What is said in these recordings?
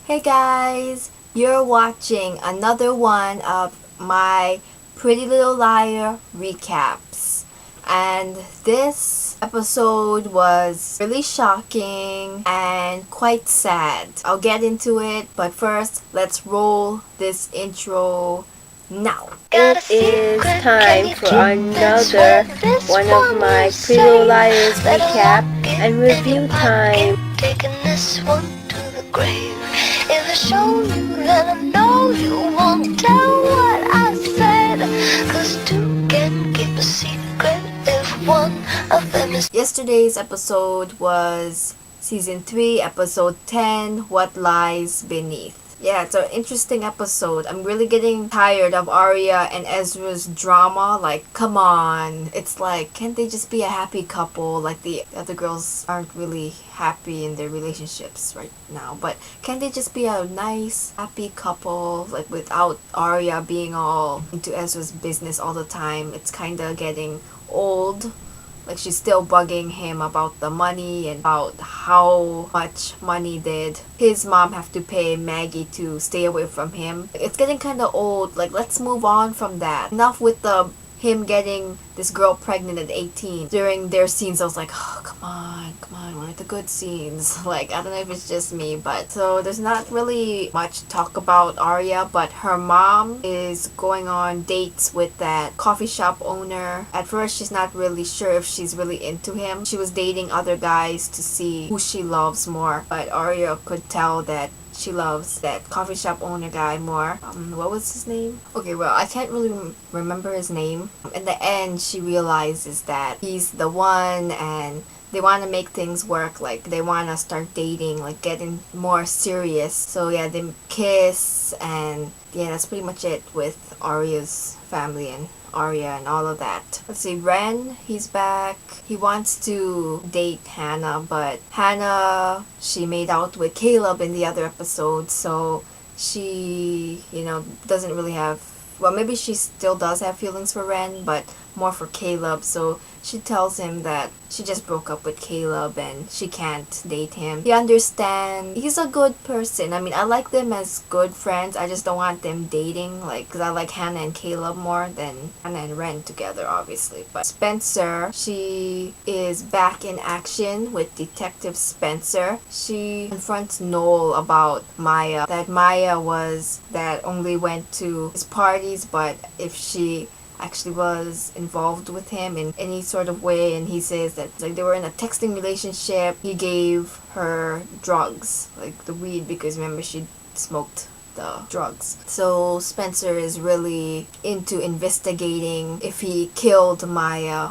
Hey guys, you're watching another one of my Pretty Little Liar recaps. And this episode was really shocking and quite sad. I'll get into it, but first, let's roll this intro now. It is time for another one of my Pretty Little Liars recap and review time. Taking this one to the grave. If I show you, then I know you won't tell what I said. 'Cause two can keep a secret if one of them is. Yesterday's episode was Season 3, Episode 10, What Lies Beneath. Yeah, it's an interesting episode. I'm really getting tired of Arya and Ezra's drama. Like, come on. It's like, can't they just be a happy couple? Like, the other girls aren't really happy in their relationships right now. But can't they just be a nice, happy couple? Like, without Arya being all into Ezra's business all the time. It's kind of getting old. Like, she's still bugging him about the money and about how much money did his mom have to pay Maggie to stay away from him. It's getting kind of old. Like, let's move on from that. Enough with him getting this girl pregnant at 18. During their scenes, I was like, oh, come on, where are the good scenes? Like, I don't know if it's just me, but so there's not really much talk about Arya, but her mom is going on dates with that coffee shop owner. At first, she's not really sure if she's really into him. She was dating other guys to see who she loves more, but Arya could tell that she loves that coffee shop owner guy more. What was his name? Okay, well, I can't really remember his name. In the end, she realizes that he's the one and they want to make things work. Like, they want to start dating, like getting more serious. So yeah, they kiss and yeah, that's pretty much it with Arya's family and Arya and all of that. Let's see, Ren, he's back. He wants to date Hannah, but Hannah, she made out with Caleb in the other episode, so she, doesn't really have, well, maybe she still does have feelings for Ren, but more for Caleb, so she tells him that she just broke up with Caleb and she can't date him. He understands. He's a good person. I mean, I like them as good friends. I just don't want them dating, like, because I like Hannah and Caleb more than Hannah and Ren together, obviously. But Spencer, she is back in action with Detective Spencer. She confronts Noel about Maya. That Maya only went to his parties, but if she actually was involved with him in any sort of way, and he says that like they were in a texting relationship. He gave her drugs, like the weed, because remember she smoked the drugs. So Spencer is really into investigating if he killed Maya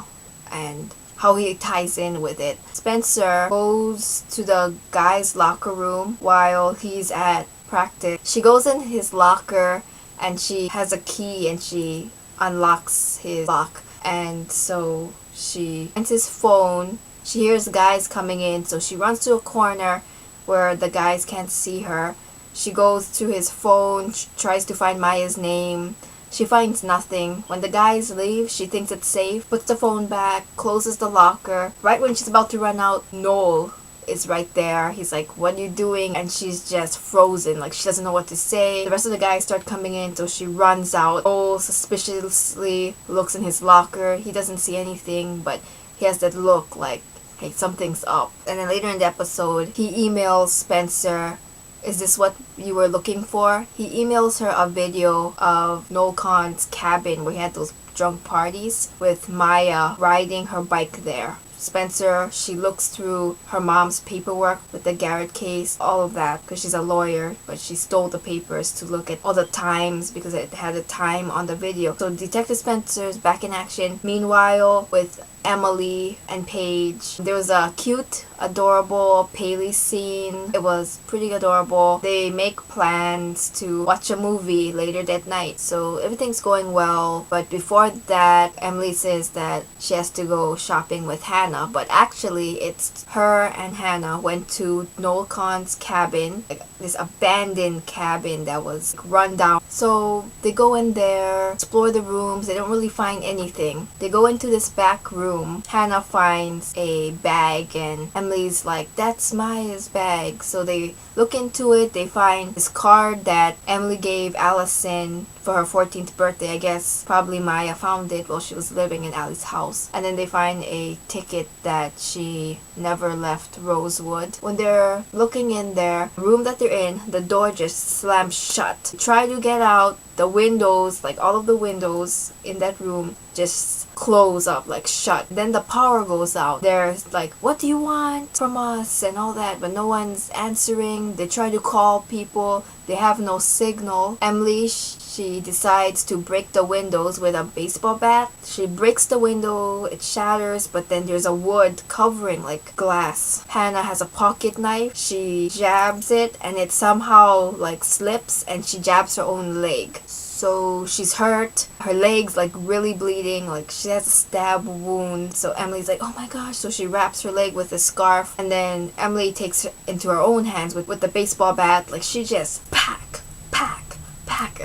and how he ties in with it. Spencer goes to the guy's locker room while he's at practice. She goes in his locker and she has a key and she unlocks his lock, and so she finds his phone. She hears guys coming in, so she runs to a corner where the guys can't see her. She goes to his phone, tries to find Maya's name. She finds nothing. When the guys leave, she thinks it's safe, puts the phone back, closes the locker. Right when she's about to run out, Noel is right there. He's like, what are you doing? And she's just frozen, like she doesn't know what to say. The rest of the guys start coming in, so she runs out. Noel suspiciously looks in his locker. He doesn't see anything, but he has that look like, hey, something's up. And then later in the episode, he emails Spencer, is this what you were looking for? He emails her a video of Noel Khan's cabin where he had those drunk parties with Maya riding her bike there. Spencer, she looks through her mom's paperwork with the Garrett case, all of that, because she's a lawyer, but she stole the papers to look at all the times because it had a time on the video. So Detective Spencer's back in action. Meanwhile, with Emily and Paige, there was a cute, adorable Paley scene. It was pretty adorable. They make plans to watch a movie later that night, so everything's going well. But before that, Emily says that she has to go shopping with Hannah, but actually it's her and Hannah went to Noel Khan's cabin, like this abandoned cabin that was run down. So they go in there, explore the rooms. They don't really find anything. They go into this back room room, Hannah finds a bag and Emily's like, that's Maya's bag. So they look into it, they find this card that Emily gave Allison for her 14th birthday. I guess probably Maya found it while she was living in Allie's house. And then they find a ticket that she never left Rosewood. When they're looking in their room that they're in, the door just slams shut. They try to get out, the windows, like all of the windows in that room just close up, like shut. Then the power goes out. They're like, what do you want from us and all that, but no one's answering. They try to call people, they have no signal. Emily, she decides to break the windows with a baseball bat. She breaks the window, it shatters, but then there's a wood covering like glass. Hannah has a pocket knife. She jabs it and it somehow like slips and she jabs her own leg. So she's hurt. Her leg's like really bleeding, like she has a stab wound. So Emily's like, oh my gosh. So she wraps her leg with a scarf and then Emily takes it into her own hands with the baseball bat. Like she just pack.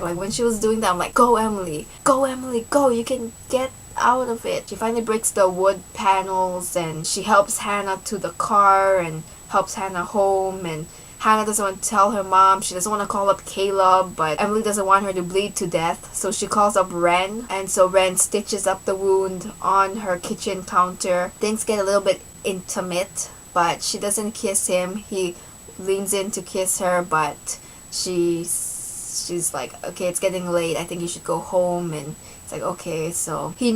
Like when she was doing that, I'm like, go Emily, go, you can get out of it. She finally breaks the wood panels and she helps Hannah to the car and helps Hannah home. And Hannah doesn't want to tell her mom. She doesn't want to call up Caleb, but Emily doesn't want her to bleed to death. So she calls up Ren, and so Ren stitches up the wound on her kitchen counter. Things get a little bit intimate, but she doesn't kiss him. He leans in to kiss her, but she's like, okay, it's getting late. I think you should go home. And it's like, okay. So he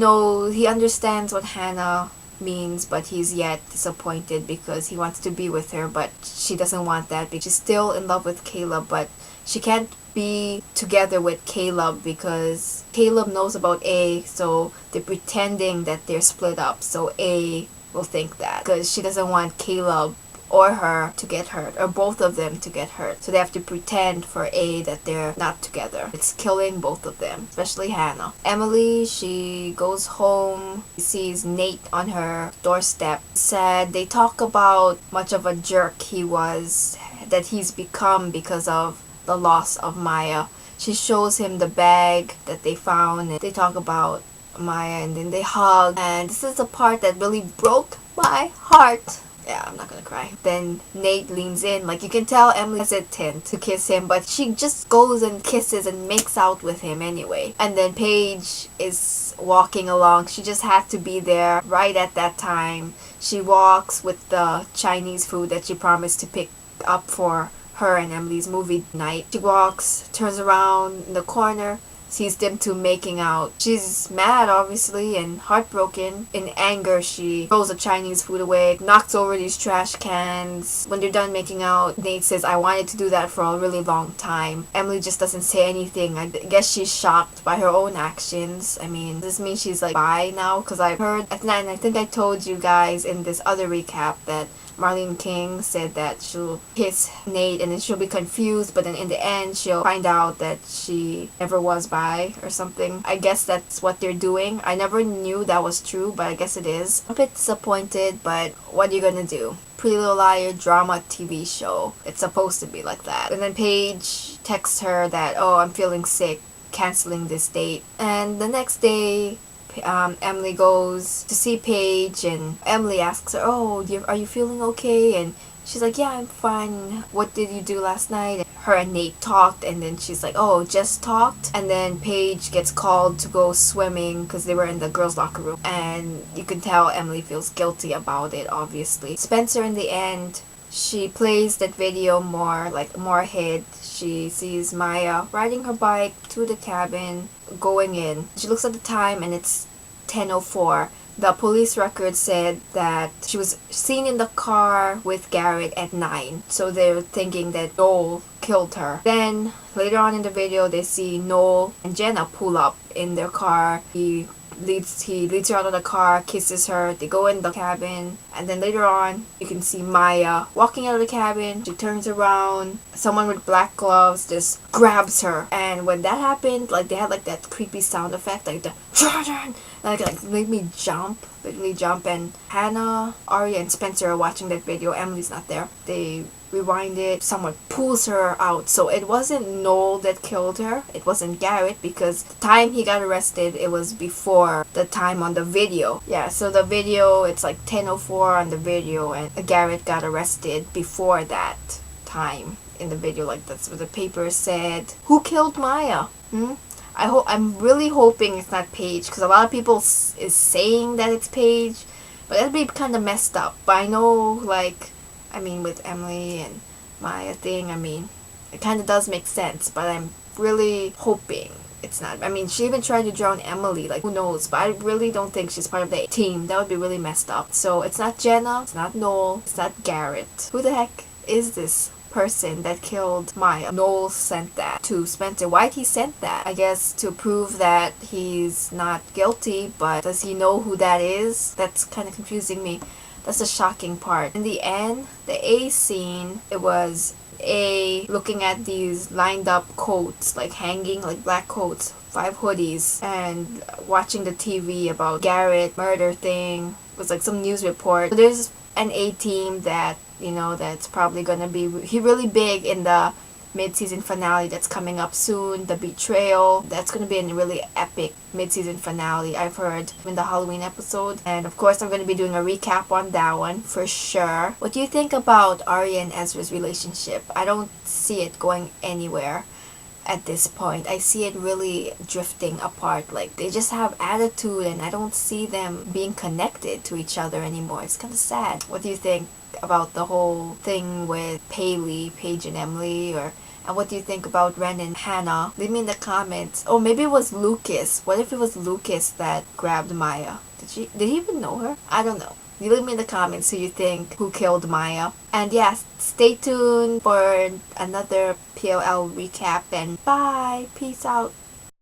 understands what Hannah means, but he's yet disappointed because he wants to be with her, but she doesn't want that because she's still in love with Caleb, but she can't be together with Caleb because Caleb knows about A, so they're pretending that they're split up, so A will think that because she doesn't want Caleb or her to get hurt, or both of them to get hurt. So they have to pretend for A that they're not together. It's killing both of them, especially Hannah. Emily, she goes home, sees Nate on her doorstep. Sad. They talk about much of a jerk he was, that he's become because of the loss of Maya. She shows him the bag that they found, and they talk about Maya, and then they hug. And this is the part that really broke my heart. Yeah, I'm not gonna cry. Then Nate leans in. Like, you can tell Emily's hesitant to kiss him, but she just goes and kisses and makes out with him anyway. And then Paige is walking along. She just had to be there right at that time. She walks with the Chinese food that she promised to pick up for her and Emily's movie night. She walks, turns around in the corner, sees them two making out. She's mad, obviously, and heartbroken. In anger, she throws the Chinese food away, knocks over these trash cans. When they're done making out, Nate says, I wanted to do that for a really long time. Emily just doesn't say anything. I guess she's shocked by her own actions. I mean, does this mean she's like bi now? Because I've heard, and I think I told you guys in this other recap that Marlene King said that she'll kiss Nate and then she'll be confused, but then in the end she'll find out that she never was bi or something. I guess that's what they're doing. I never knew that was true, but I guess it is. I'm a bit disappointed, but what are you gonna do? Pretty Little Liar drama TV show. It's supposed to be like that. And then Paige texts her that, oh, I'm feeling sick, canceling this date. And the next day, Emily goes to see Paige, and Emily asks her, oh, are you feeling okay? And she's like, yeah, I'm fine. What did you do last night? And her and Nate talked, and then she's like, oh, just talked? And then Paige gets called to go swimming because they were in the girls' locker room, and you can tell Emily feels guilty about it, obviously. Spencer, in the end, she plays that video more ahead. She sees Maya riding her bike to the cabin, going in. She looks at the time and it's 10:04. The police record said that she was seen in the car with Garrett at 9. So they're thinking that Noel killed her. Then later on in the video, they see Noel and Jenna pull up in their car. He leads her out of the car, kisses her, they go in the cabin, and then later on you can see Maya walking out of the cabin. She turns around, someone with black gloves just grabs her, and when that happened, like, they had like that creepy sound effect, like the like made me literally jump. And Hannah, Aria, and Spencer are watching that video. Emily's not there. They rewind it, someone pulls her out. So it wasn't Noel that killed her. It wasn't Garrett, because the time he got arrested, it was before the time on the video. Yeah, so the video, it's like 10:04 on the video, and Garrett got arrested before that time in the video. Like, that's what the paper said. Who killed Maya? I'm really hoping it's not Paige, because a lot of people is saying that it's Paige, but that'd be kind of messed up. But I know, like, I mean, with Emily and Maya thing, I mean, it kind of does make sense, but I'm really hoping it's not. I mean, she even tried to drown Emily, like, who knows, but I really don't think she's part of the team. That would be really messed up. So it's not Jenna, it's not Noel, it's not Garrett. Who the heck is this person that killed Maya? Noel sent that to Spencer. Why'd he send that? I guess to prove that he's not guilty, but does he know who that is? That's kind of confusing me. That's the shocking part. In the end, the A scene, it was A looking at these lined up coats, like hanging, like black coats, 5 hoodies, and watching the TV about Garrett murder thing. It was like some news report. So there's an A team that, you know, that's probably gonna be really big in the mid-season finale that's coming up soon. The betrayal, that's gonna be a really epic mid-season finale, I've heard, in the Halloween episode. And of course, I'm gonna be doing a recap on that one for sure. What do you think about Arya and Ezra's relationship? I don't see it going anywhere at this point. I see it really drifting apart. Like, they just have attitude, and I don't see them being connected to each other anymore. It's kind of sad. What do you think about the whole thing with Paige and Emily? And what do you think about Ren and Hannah? Leave me in the comments. Oh, maybe it was Lucas. What if it was Lucas that grabbed Maya? Did he even know her? I don't know. You leave me in the comments who you think who killed Maya. And yeah, stay tuned for another PLL recap, and bye. Peace out.